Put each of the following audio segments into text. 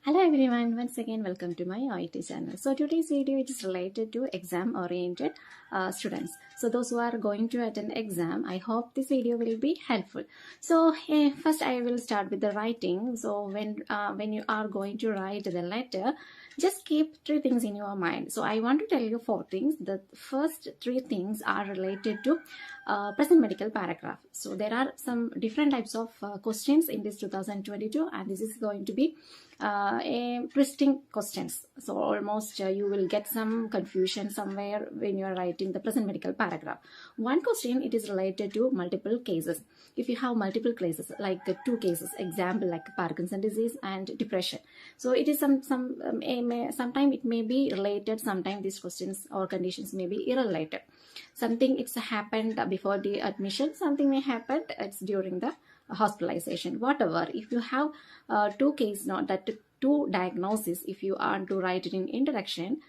Hello everyone, once again welcome to my Oet channel. So today's video is related to exam oriented students. So those who are going to attend exam, I hope this video will be helpful. So first I will start with the writing. So when you are going to write the letter, just keep three things in your mind. So I want to tell you four things. The first three things are related to present medical paragraph. So there are some different types of questions in this 2022, and this is going to be a twisting questions. So almost you will get some confusion somewhere when you are writing the present medical paragraph. One question, it is related to multiple cases. If you have multiple cases, like two cases, example like Parkinson disease and depression, so it is sometimes it may be related, sometimes these questions or conditions may be irrelated. Something it's happened before the admission, something may happen it's during the hospitalization, whatever. If you have two cases, not that two diagnoses, if you are to write it in introduction,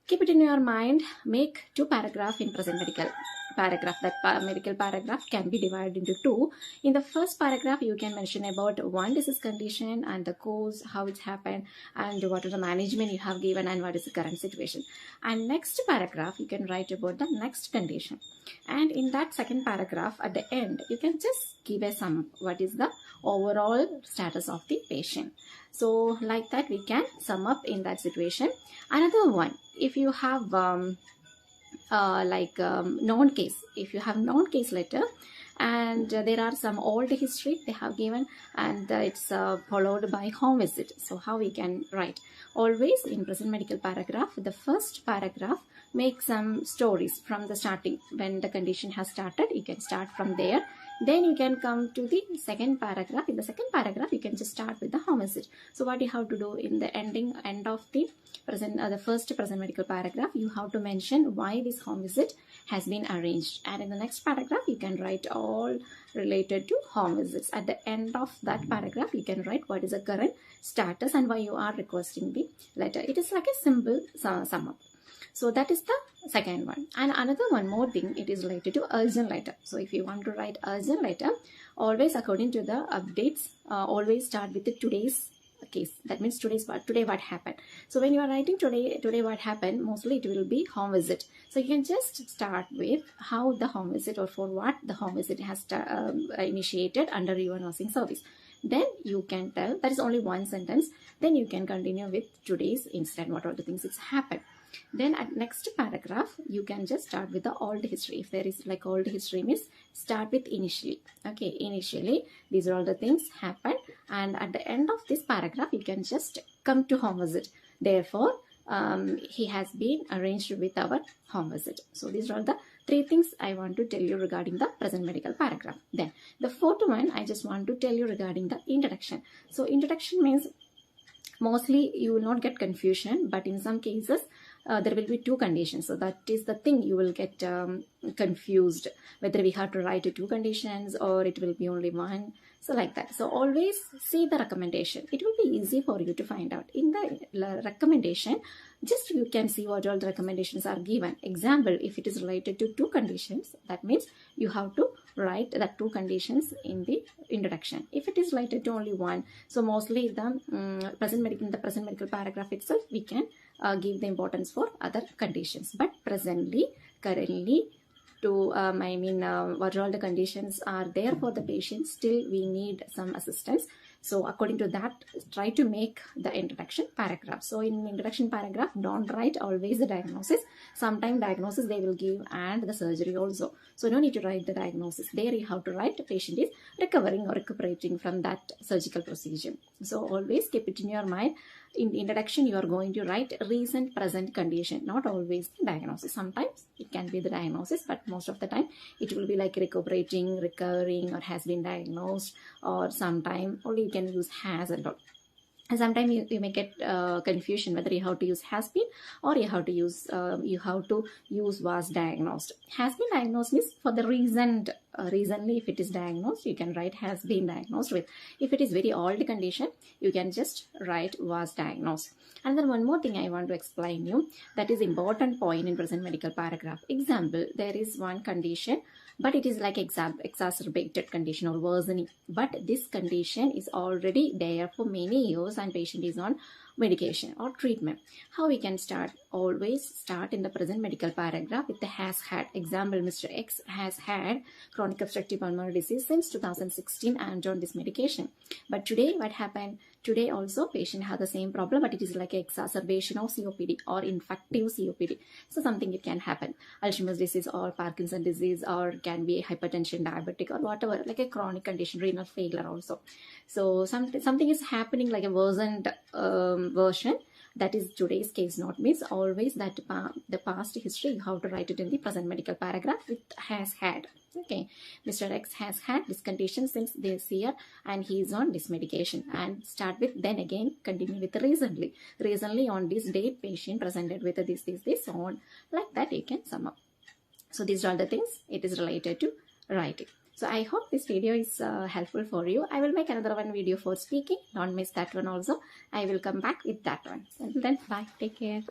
keep it in your mind. Make two paragraphs in present medical paragraph. That medical paragraph can be divided into two. In the first paragraph, you can mention about one disease condition and the cause, how it happened, and what is the management you have given, and what is the current situation. And next paragraph, you can write about the next condition. And in that second paragraph, at the end, you can just give a sum. What is the overall status of the patient? So like that, we can sum up in that situation. Another one, if you have known case, if you have known case letter and there are some old history they have given, and it's followed by home visit, so how we can write? Always in present medical paragraph, the first paragraph make some stories from the starting. When the condition has started, you can start from there. Then you can come to the second paragraph. In the second paragraph, you can just start with the home visit. So what you have to do in the end of the first present medical paragraph, you have to mention why this home visit has been arranged. And in the next paragraph, you can write all related to home visits. At the end of that paragraph, you can write what is the current status and why you are requesting the letter. It is like a simple sum up. So that is the second one. And another one more thing, it is related to urgent letter. So if you want to write urgent letter, always according to the updates, always start with the today's case. That means today what happened. So when you are writing today what happened, mostly it will be home visit. So you can just start with how the home visit, or for what the home visit has initiated under your nursing service. Then you can tell, that is only one sentence. Then you can continue with today's incident, what are the things that's happened. Then at next paragraph, you can just start with the old history. If there is like old history means, start with initially. Okay, initially, these are all the things happened. And at the end of this paragraph, you can just come to home visit. Therefore, he has been arranged with our home visit. So these are all the three things I want to tell you regarding the present medical paragraph. Then the fourth one, I just want to tell you regarding the introduction. So introduction means, mostly you will not get confusion, but in some cases there will be two conditions. So that is the thing you will get confused, whether we have to write two conditions or it will be only one. So like that. So always see the recommendation. It will be easy for you to find out. In the recommendation, just you can see what all the recommendations are given. Example, if it is related to two conditions, that means you have to write the two conditions in the introduction. If it is related to only one, so mostly the present medical paragraph itself, we can give the importance for other conditions. But presently, currently, what all the conditions are there for the patient, still we need some assistance. So according to that, try to make the introduction paragraph. So in introduction paragraph, don't write always the diagnosis. Sometimes diagnosis they will give and the surgery also. So no need to write the diagnosis. There you have to write the patient is recovering or recuperating from that surgical procedure. So always keep it in your mind. In the introduction, you are going to write recent present condition, not always the diagnosis. Sometimes it can be the diagnosis, but most of the time it will be like recuperating, recovering, or has been diagnosed, or sometime only you can use has and all. And sometimes you may get confusion whether you have to use has been or you have to use was diagnosed. Has been diagnosed means for the recent recently if it is diagnosed, you can write has been diagnosed with. If it is very old condition, you can just write was diagnosed. And then one more thing I want to explain you, that is important point in present medical paragraph. Example, there is one condition, but it is like exacerbated condition or worsening, but this condition is already there for many years and patient is on medication or treatment. How we can start? Always start in the present medical paragraph with the has had. Example, Mr. X has had chronic obstructive pulmonary disease since 2016 and on this medication. But today what happened? Today also patient has the same problem, but it is like an exacerbation of COPD or infective COPD. So something it can happen. Alzheimer's disease or Parkinson disease, or can be hypertension, diabetic, or whatever, like a chronic condition, renal failure also. So something is happening like a worsened version. That is today's case note. Means always that the past history you have to write it in the present medical paragraph with has had. Okay, Mr. X has had this condition since this year and he is on this medication, and start with then again continue with recently. Recently on this date patient presented with this on, like that you can sum up. So these are all the things it is related to writing. So I hope this video is helpful for you. I will make another one video for speaking. Don't miss that one also. I will come back with that one. Until then, bye. Take care.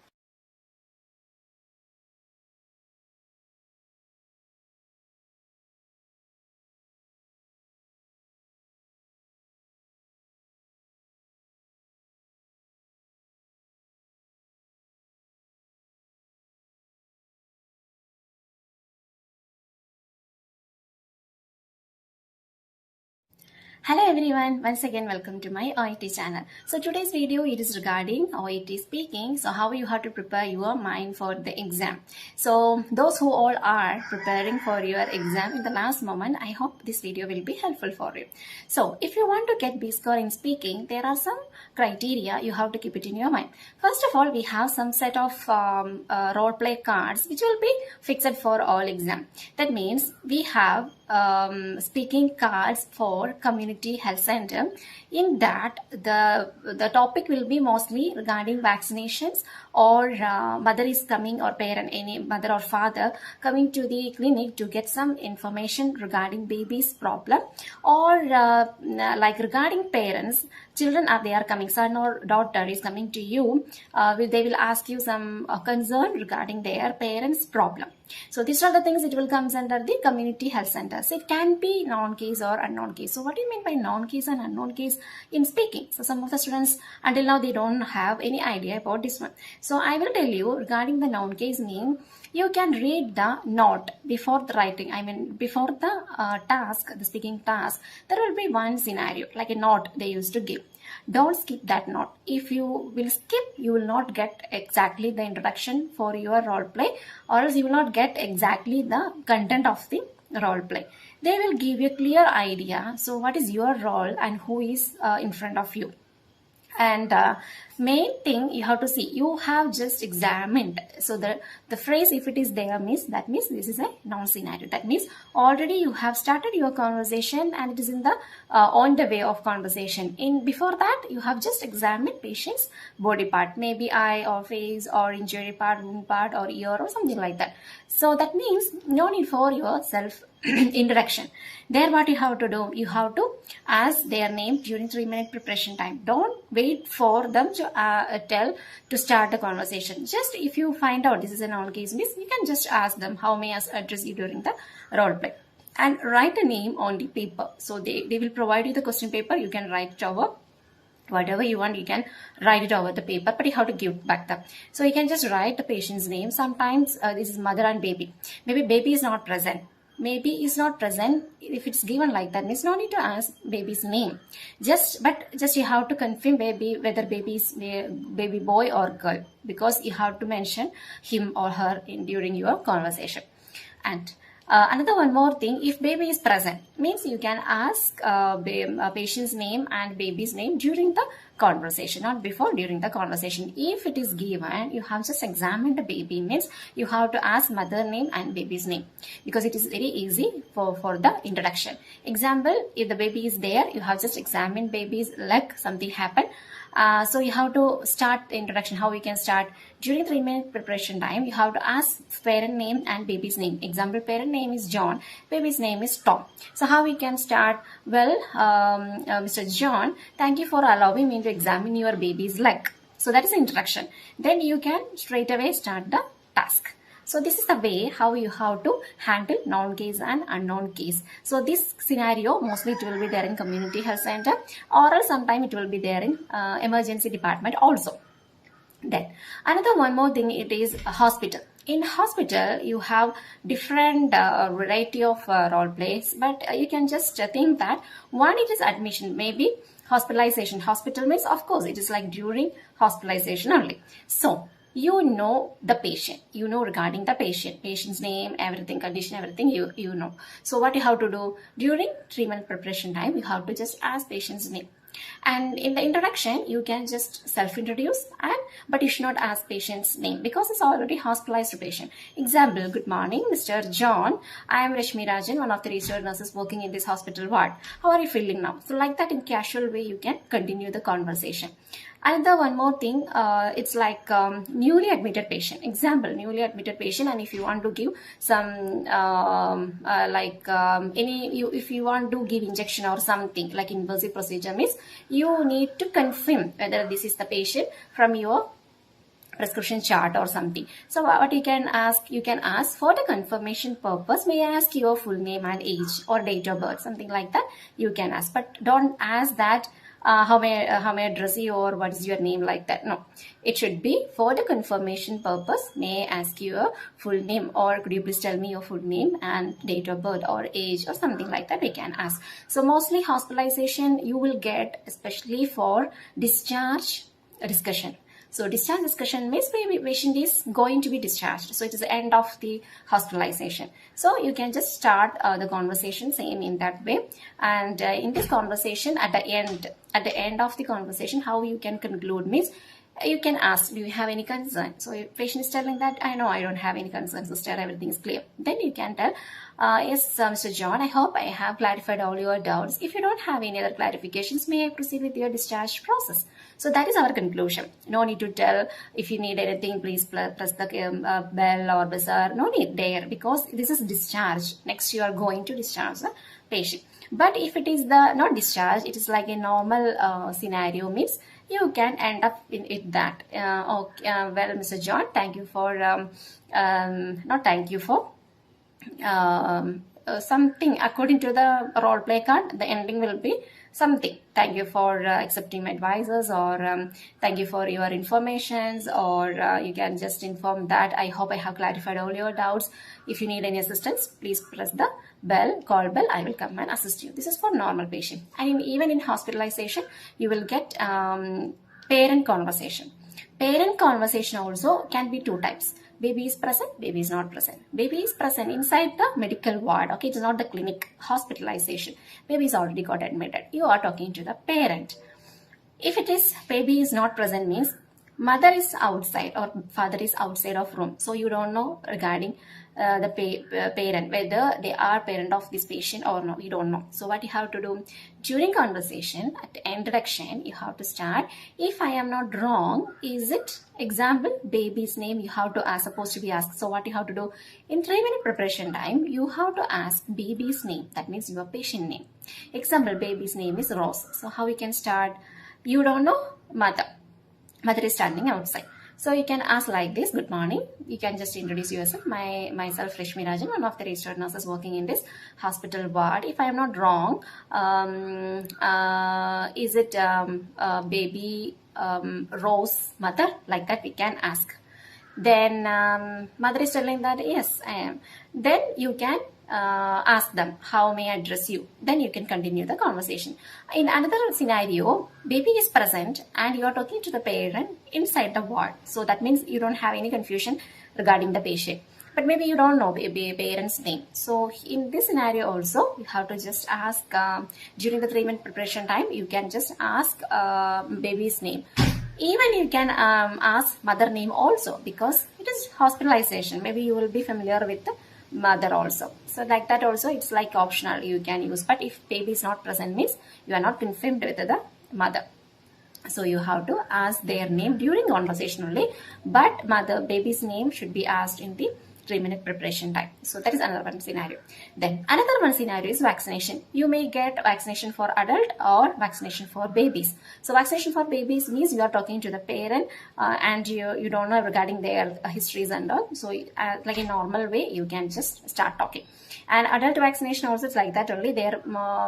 Hello everyone, once again welcome to my Oet channel. So today's video it is regarding Oet speaking. So how you have to prepare your mind for the exam. So those who all are preparing for your exam in the last moment, I hope this video will be helpful for you. So if you want to get B score in speaking, there are some criteria you have to keep it in your mind. First of all, we have some set of role play cards which will be fixed for all exam. That means we have speaking cards for community health center. In that the topic will be mostly regarding vaccinations, or mother is coming, or parent, any mother or father coming to the clinic to get some information regarding baby's problem, or like regarding parents, children they are coming, son or daughter is coming to you, they will ask you some concern regarding their parents problem. So these are the things it will comes under the community health centers. It can be known case or unknown case. So what do you mean by known case and unknown case in speaking? So some of the students until now they don't have any idea about this one. So I will tell you regarding the known case mean, you can read the note before the writing. I mean before the task, the speaking task, there will be one scenario like a note they used to give. Don't skip that note. If you will skip, you will not get exactly the introduction for your role play, or else you will not get exactly the content of the role play. They will give you a clear idea. So what is your role and who is in front of you. And main thing you have to see, you have just examined. So the phrase if it is there means, that means this is a known scenario. That means already you have started your conversation and it is in the on the way of conversation. In before that you have just examined patient's body part, maybe eye or face or injury part, wound part or ear or something like that. So that means no need for your self introduction. There what you have to do, you have to ask their name during 3-minute preparation time. Don't wait for them to tell to start the conversation. Just if you find out this is a known case means, you can just ask them how may I address you during the role play, and write a name on the paper. So they will provide you the question paper. You can write it over whatever you want, you can write it over the paper, but you have to give back them. So you can just write the patient's name. Sometimes this is mother and baby. Maybe baby is not present. Maybe is not present. If it's given like that, means no need to ask baby's name. Just you have to confirm baby whether baby is baby boy or girl, because you have to mention him or her during your conversation. And another one more thing, if baby is present, means you can ask patient's name and baby's name during the conversation, not before, during the conversation. If it is given, you have just examined the baby, means you have to ask mother name and baby's name, because it is very easy for the introduction. Example, if the baby is there, you have just examined baby's leg, something happened. So you have to start the introduction, how we can start. During 3-minute preparation time, you have to ask parent name and baby's name. Example, parent name is John, baby's name is Tom. So how we can start? Well, Mr. John, thank you for allowing me to examine your baby's leg. So that is the introduction. Then you can straight away start the task. So this is the way how you have to handle known case and unknown case. So this scenario mostly it will be there in community health center, or sometime it will be there in emergency department also. Then another one more thing, it is a hospital. In hospital you have different variety of role plays, but you can just think that one, it is admission, maybe hospitalization. Hospital means of course it is like during hospitalization only. So you know the patient, you know regarding the patient's name, everything, condition, everything you know. So what you have to do during treatment preparation time, you have to just ask patient's name. And in the introduction you can just self-introduce, but you should not ask patient's name because it's already hospitalized patient. Example, good morning Mr. John, I am Rashmi Rajan, one of the registered nurses working in this hospital ward. How are you feeling now? So like that, in casual way you can continue the conversation. Another one more thing, it's like newly admitted patient. Example, newly admitted patient, and if you want to give some if you want to give injection or something like invasive procedure, means you need to confirm whether this is the patient from your prescription chart or something. So what you can ask for the confirmation purpose, may I ask your full name and age or date of birth, something like that you can ask, but don't ask that how may I address you or what is your name, like that. No, it should be for the confirmation purpose. May I ask you a full name, or could you please tell me your full name and date of birth or age or something like that we can ask. So mostly hospitalization you will get, especially for discharge discussion. So discharge discussion means patient is going to be discharged. So it is the end of the hospitalization. So you can just start the conversation same in that way. And in this conversation, at the end of the conversation, how you can conclude means you can ask, do you have any concern? So if patient is telling that, I know I don't have any concerns, sister, everything is clear. Then you can tell, yes, Mr. John, I hope I have clarified all your doubts. If you don't have any other clarifications, may I proceed with your discharge process? So that is our conclusion. No need to tell, if you need anything, please press the bell or buzzer. No need there, because this is discharge. Next, you are going to discharge the patient. But if it is the not discharge, it is like a normal scenario, means you can end up in it that well, Mr. John, thank you for not thank you for something according to the role play card. The ending will be something, thank you for accepting my advices, or thank you for your informations, or you can just inform that I hope I have clarified all your doubts. If you need any assistance, please press the bell, call bell, I will come and assist you. This is for normal patient. And even in hospitalization you will get parent conversation. Parent conversation also can be two types. Baby is present, baby is not present. Baby is present inside the medical ward. Okay, it is not the clinic, hospitalization. Baby is already got admitted. You are talking to the parent. If it is baby is not present, means mother is outside or father is outside of room. So you don't know regarding the parent, whether they are parent of this patient or no, you don't know. So what you have to do during conversation, at the introduction, you have to start, if I am not wrong, is it, example, baby's name you have to ask, supposed to be asked. So what you have to do in 3-minute preparation time, you have to ask baby's name, that means your patient name. Example, baby's name is Rose. So how we can start? You don't know mother is standing outside. So you can ask like this, good morning. You can just introduce yourself. Myself, Rashmi Rajan, one of the registered nurses working in this hospital ward. If I am not wrong, is it baby Rose mother? Like that we can ask. Then mother is telling that, yes, I am. Then you can ask them, how may I address you? Then you can continue the conversation. In another scenario, baby is present and you are talking to the parent inside the ward. So that means you don't have any confusion regarding the patient. But maybe you don't know baby parent's name. So in this scenario also, you have to just ask during the 3-minute preparation time, you can just ask baby's name. Even you can ask mother name also, because it is hospitalization. Maybe you will be familiar with the mother also. So like that also, it's like optional, you can use. But if baby is not present, means you are not confirmed with the mother. So you have to ask their name during conversation only, but mother baby's name should be asked in the 3-minute preparation time. So that is another one scenario. Then another one scenario is vaccination. You may get vaccination for adult or vaccination for babies. So vaccination for babies means you are talking to the parent and you don't know regarding their histories and all. So like a normal way, you can just start talking. And adult vaccination also is like that only. There,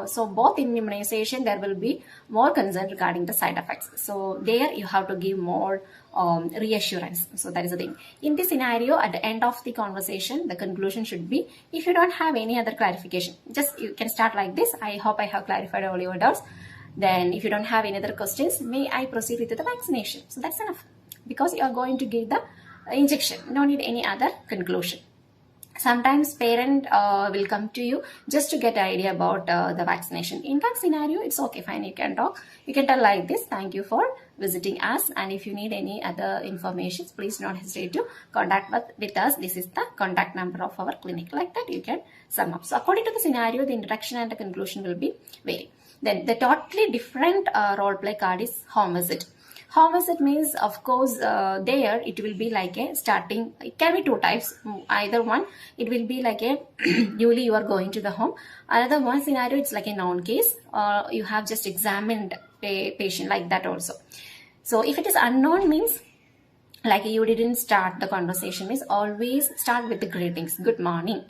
so both in immunization there will be more concern regarding the side effects. So there you have to give more reassurance. So that is the thing. In this scenario, at the end of the conversation, the conclusion should be, if you don't have any other clarification, just you can start like this. I hope I have clarified all your doubts. Then if you don't have any other questions, may I proceed with the vaccination? So that's enough, because you are going to give the injection. No need any other conclusion. Sometimes parent will come to you just to get an idea about the vaccination. In that scenario, it's okay, fine, you can talk. You can tell like this: thank you for visiting us, and if you need any other information, please do not hesitate to contact with us. This is the contact number of our clinic. Like that you can sum up. So according to the scenario, the introduction and the conclusion will be vary. Then the totally different role play card is home visit. Home visit means, of course, there it will be like a starting. It can be two types. Either one, it will be like a newly you are going to the home. Another one scenario, it's like a known case. You have just examined a patient, like that also. So if it is unknown means, like you didn't start the conversation, means always start with the greetings. Good morning.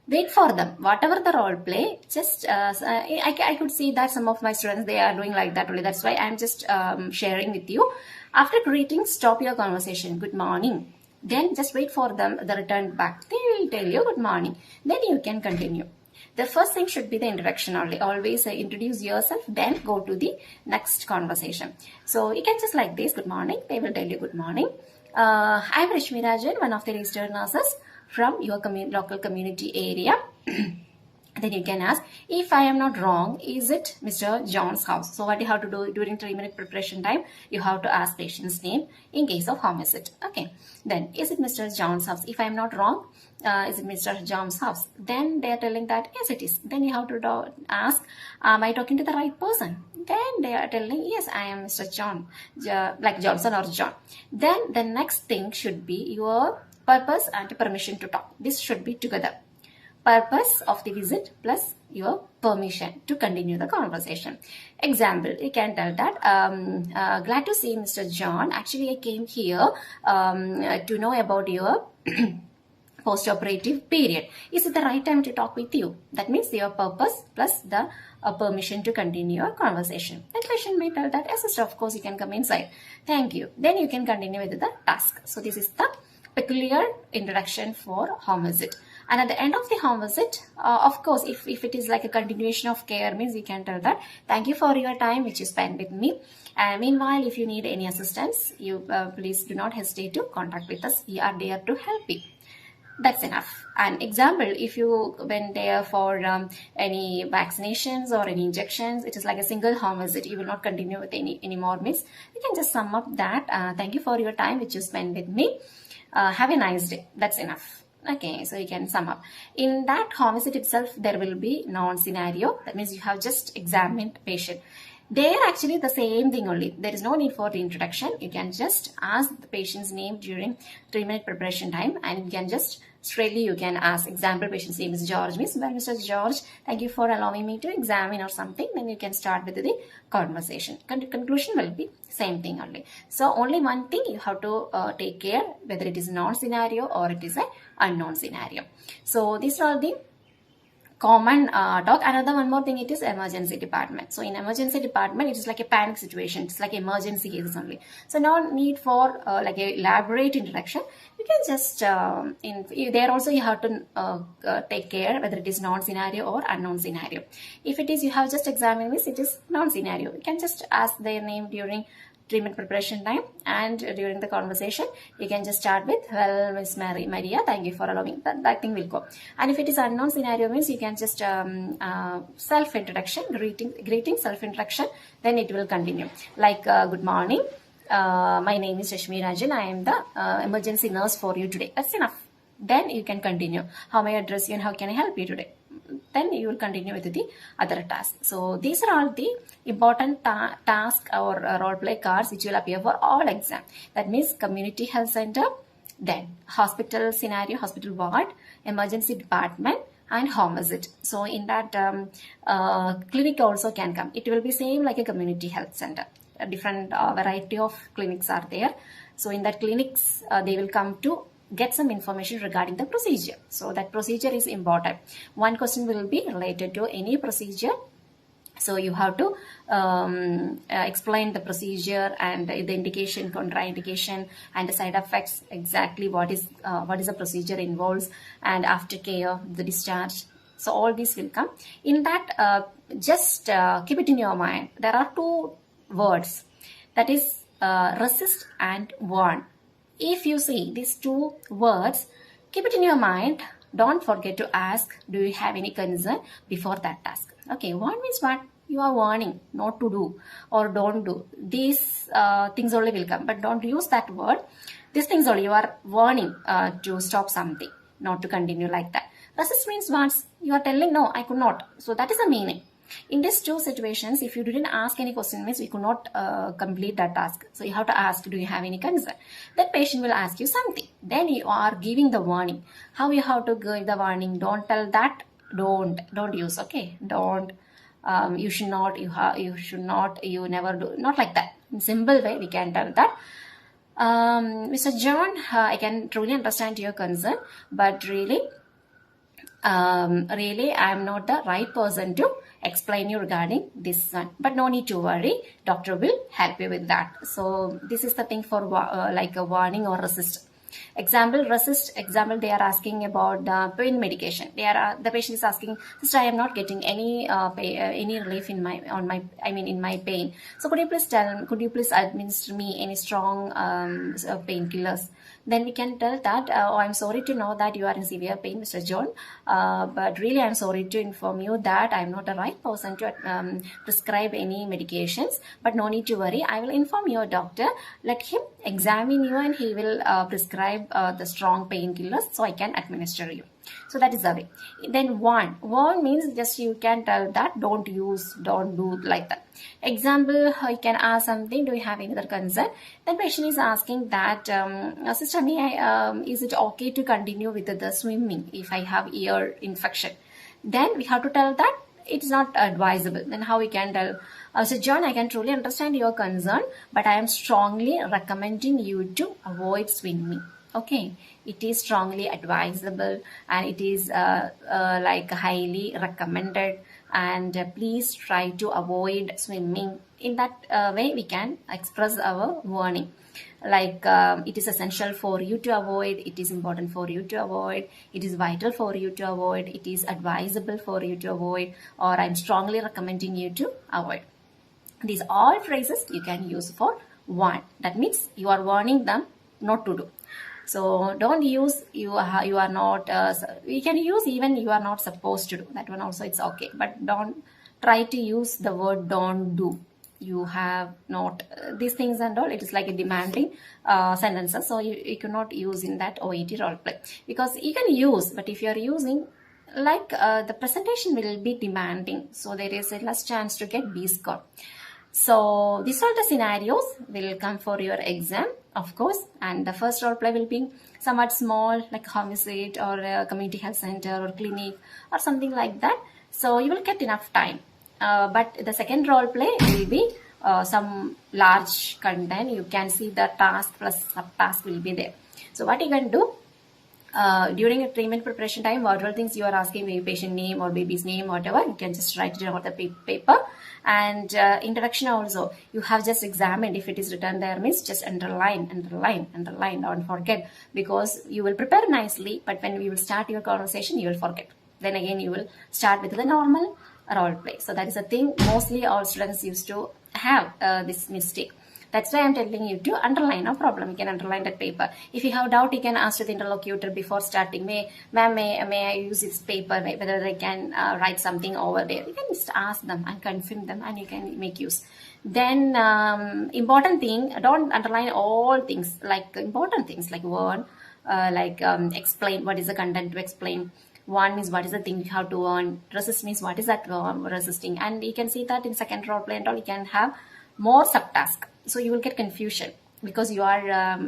Wait for them. Whatever the role play, just I could see that some of my students, they are doing like that only. That's why I'm just sharing with you. After greeting, stop your conversation. Good morning. Then just wait for them, the return back. They will tell you good morning. Then you can continue. The first thing should be the introduction only. Always introduce yourself, then go to the next conversation. So you can just like this: good morning. They will tell you good morning. I'm Rashmi Rajan, one of the registered nurses from your local community area. Then you can ask, if I am not wrong, is it Mr. John's house? So what you have to do during 3-minute preparation time, you have to ask patient's name in case of home visit. Okay. Then, is it Mr. John's house? If I am not wrong, is it Mr. John's house? Then they are telling that yes, it is. Then you have to ask, am I talking to the right person? Then they are telling, yes, I am Mr. John, like Johnson or John. Then the next thing should be your purpose and permission to talk. This should be together. Purpose of the visit plus your permission to continue the conversation. Example, you can tell that, glad to see Mr. John. Actually, I came here to know about your post-operative period. Is it the right time to talk with you? That means your purpose plus the permission to continue your conversation. The patient may tell that, yes, sister, of course, you can come inside. Thank you. Then you can continue with the task. So this is the peculiar introduction for home visit. And at the end of the home visit, of course, if it is like a continuation of care, means you can tell that, thank you for your time which you spent with me. And meanwhile, if you need any assistance, you please do not hesitate to contact with us. We are there to help you. That's enough. An example, if you went there for any vaccinations or any injections, it is like a single home visit. You will not continue with any more, means you can just sum up that, thank you for your time which you spent with me. Have a nice day. That's enough. Okay, so you can sum up. In that home visit itself, there will be non-scenario. That means you have just examined patient. They are actually the same thing only. There is no need for the introduction. You can just ask the patient's name during 3-minute preparation time, and you can just straightly you can ask. Example, patient's name is George. Miss, well, Mr. George, thank you for allowing me to examine or something. Then you can start with the conversation. Conclusion will be same thing only. So only one thing you have to take care, whether it is non-scenario or it is a unknown scenario. So these are all the common talk. Another one more thing, it is emergency department. So in emergency department, it is like a panic situation. It's like emergency cases only. So no need for like a elaborate introduction. You can just there also you have to take care whether it is non-scenario or unknown scenario. If it is you have just examined this, it is non-scenario. You can just ask their name during 3-minute preparation time, and during the conversation you can just start with, well, Miss Maria, thank you for allowing that thing will go. And if it is unknown scenario, means you can just self-introduction, greeting, self-introduction, then it will continue like good morning, my name is Rashmi Rajan, I am the emergency nurse for you today. That's enough. Then you can continue, how may I address you and how can I help you today? then you will continue with the other task. So these are all the important task or role play cards which will appear for all exam. That means community health center, then hospital scenario, hospital ward, emergency department, and home visit. So in that clinic also can come. It will be same like a community health center. A different variety of clinics are there. So in that clinics, they will come to get some information regarding the procedure. So that procedure is important. One question will be related to any procedure. So you have to explain the procedure and the indication, contraindication, and the side effects, exactly what is the procedure involves, and aftercare, the discharge. So all these will come. In that, just keep it in your mind. There are two words, that is resist and warn. If you see these two words, keep it in your mind. Don't forget to ask, do you have any concern before that task? Okay, warn means what? You are warning not to do or don't do. These things only will come, but don't use that word. These things only you are warning to stop something, not to continue like that. Resist means once you are telling, no, I could not. So that is the meaning. In these two situations, if you didn't ask any question, means we could not complete that task. So you have to ask, do you have any concern? That patient will ask you something. Then you are giving the warning. How you have to give the warning? Don't tell that. Don't use. Okay. Don't. You should not. You should not. You never do. Not like that. In simple way, we can tell that. Mr. John, I can truly understand your concern, but really, I am not the right person to explain you regarding this one. But no need to worry, doctor will help you with that. So this is the thing for like a warning or resist. Example, resist. Example, they are asking about the pain medication. The patient is asking, sister, I am not getting any relief in my in my pain. So could you please administer me any strong painkillers? Then we can tell that, oh, I'm sorry to know that you are in severe pain, Mr. John, but really I'm sorry to inform you that I'm not the right person to prescribe any medications, but no need to worry. I will inform your doctor, let him examine you and he will prescribe the strong painkillers so I can administer you. So that is the way. Then warn means just you can tell that don't use, don't do like that. Example, you can ask something, do you have any other concern? Then patient is asking that, sister, is it okay to continue with the swimming if I have ear infection? Then we have to tell that it's not advisable. Then how we can tell, so John, I can truly understand your concern, but I am strongly recommending you to avoid swimming. Okay, it is strongly advisable and it is like highly recommended, and please try to avoid swimming. In that way we can express our warning, like it is essential for you to avoid, it is important for you to avoid, it is vital for you to avoid, it is advisable for you to avoid, or I'm strongly recommending you to avoid. These all phrases you can use for warn. That means you are warning them not to do. So don't use you are not, we can use even you are not supposed to do. That one also it's okay. But don't try to use the word don't do. You have not, these things and all, it is like a demanding sentences. So you cannot use in that OET role play. Because you can use, but if you are using, like the presentation will be demanding. So there is a less chance to get B score. So these are the scenarios will come for your exam, of course, and the first role play will be somewhat small, like home visit or a community health center or clinic or something like that. So you will get enough time. But the second role play will be some large content. You can see the task plus subtask will be there. So what you can do, during a treatment preparation time, whatever things you are asking, maybe patient name or baby's name, whatever, you can just write it on the paper. And introduction also, you have just examined. If it is written there, means just underline, don't forget, because you will prepare nicely, but when you will start your conversation, you will forget. Then again, you will start with the normal role play. So that is a thing mostly all students used to have this mistake. That's why I'm telling you to underline, no problem. You can underline that paper. If you have doubt, you can ask to the interlocutor before starting. May I use this paper? Whether they can write something over there. You can just ask them and confirm them, and you can make use. Then important thing, don't underline all things, like important things like word, explain what is the content to explain. One is what is the thing you have to earn. Resist means what is that resisting. And you can see that in second role play and all, you can have more subtask. So you will get confusion because you are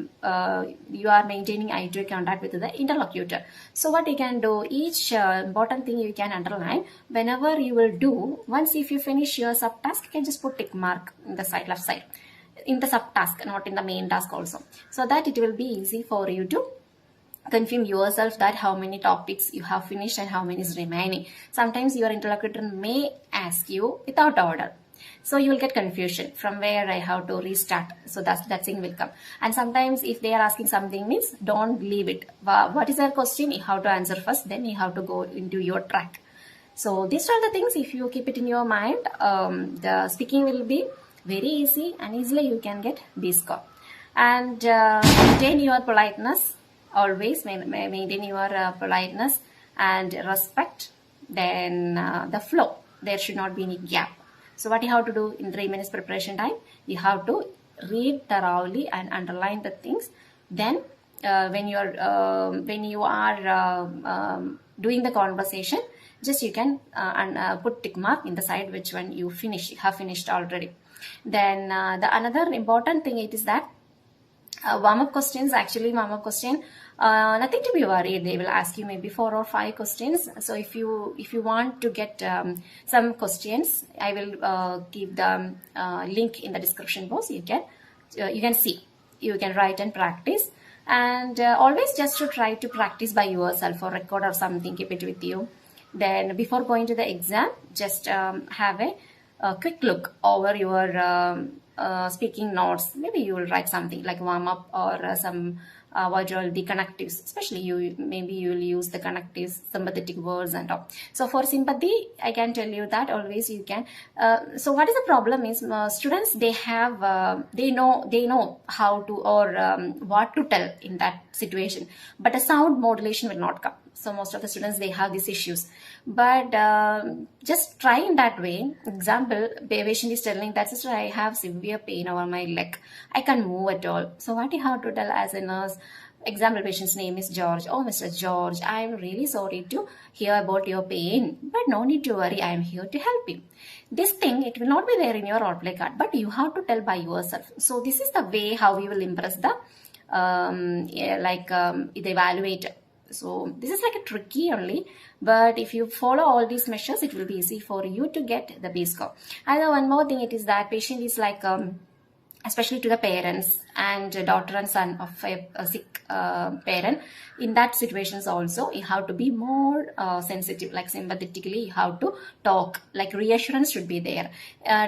maintaining eye-to-eye contact with the interlocutor. So what you can do, each important thing you can underline. Whenever you will do, once if you finish your subtask, you can just put tick mark in the side, left side, in the subtask, not in the main task also. So that it will be easy for you to confirm yourself that how many topics you have finished and how many is remaining. Sometimes your interlocutor may ask you without order. So you will get confusion from where I have to restart. So that thing will come. And sometimes if they are asking something means don't leave it. What is their question? You have to answer first. Then you have to go into your track. So these are the things. If you keep it in your mind, the speaking will be very easy and easily you can get B score. And maintain your politeness. Always maintain your politeness and respect. Then the flow. There should not be any gap. So what you have to do in 3 minutes preparation time, you have to read thoroughly and underline the things. Then when you are doing the conversation, just you can put tick mark in the side which one you have finished already. Then the another important thing it is that warm-up questions. Actually, warm-up question, nothing to be worried. They will ask you maybe 4 or 5 questions. So if you want to get some questions, I will give the link in the description box. You can see, you can write and practice. And always just to try to practice by yourself or record or something. Keep it with you. Then before going to the exam, just have a quick look over your speaking notes. Maybe you will write something like warm up or some what are the connectives, especially maybe you will use the connectives, sympathetic words and all. So for sympathy, I can tell you that always you can. So what is the problem is students, they have they know how to or what to tell in that situation, but a sound modulation will not come. So most of the students, they have these issues, but just try in that way. Example, patient is telling that sister, I have severe pain over my leg, I can't move at all. So what you have to tell as a nurse, example, patient's name is George. Oh, Mr. George, I am really sorry to hear about your pain, but no need to worry, I am here to help you. This thing, it will not be there in your role play card, but you have to tell by yourself. So this is the way how you will impress the the evaluator. So this is like a tricky only, but if you follow all these measures, it will be easy for you to get the B score. And one more thing, it is that patient is like especially to the parents and daughter and son of a sick parent. In that situations also, you have to be more sensitive, like sympathetically you have to talk, like reassurance should be there.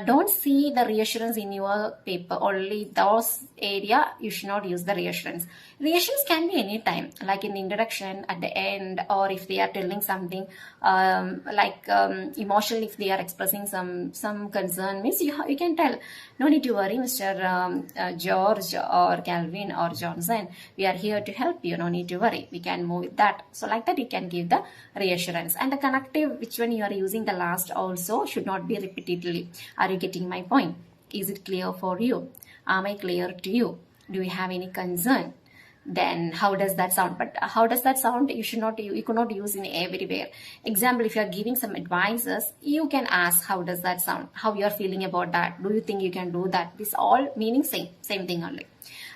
Don't see the reassurance in your paper, only those area you should not use the reassurance. Reassurance can be any time, like in the introduction, at the end, or if they are telling something emotional, if they are expressing some concern, means you can tell, no need to worry, Mr. George or Calvin or Johnson, we are here to help you, no need to worry, we can move with that. So like that you can give the reassurance. And the connective, which one you are using the last also should not be repeatedly. Are you getting my point? Is it clear for you? Am I clear to you? Do you have any concern? Then how does that sound? But how does that sound? You could not use in everywhere. Example, if you are giving some advices, you can ask, how does that sound? How you are feeling about that? Do you think you can do that? This all meaning same thing only.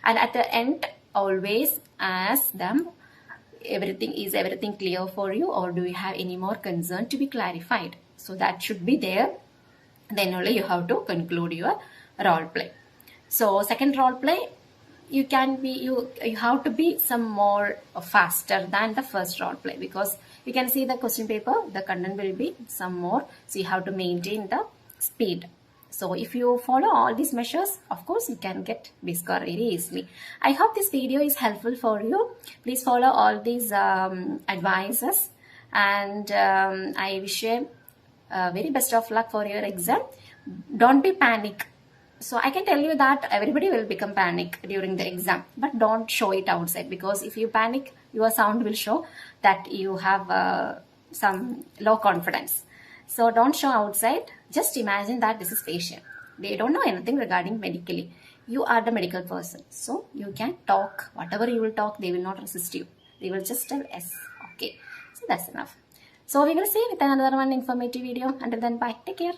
And at the end, always ask them, is everything clear for you, or do you have any more concern to be clarified? So that should be there. Then only you have to conclude your role play. So second role play, you have to be some more faster than the first role play, because you can see the question paper, the content will be some more, so you have to maintain the speed. So if you follow all these measures, of course you can get B score very easily. I hope this video is helpful for you. Please follow all these advices, and I wish you very best of luck for your exam. Don't be panic. So I can tell you that everybody will become panic during the exam, but don't show it outside, because if you panic, your sound will show that you have some low confidence. So don't show outside. Just imagine that this is patient. They don't know anything regarding medically. You are the medical person. So you can talk. Whatever you will talk, they will not resist you. They will just tell yes. Okay. So that's enough. So we will see with another one informative video. Until then, bye. Take care.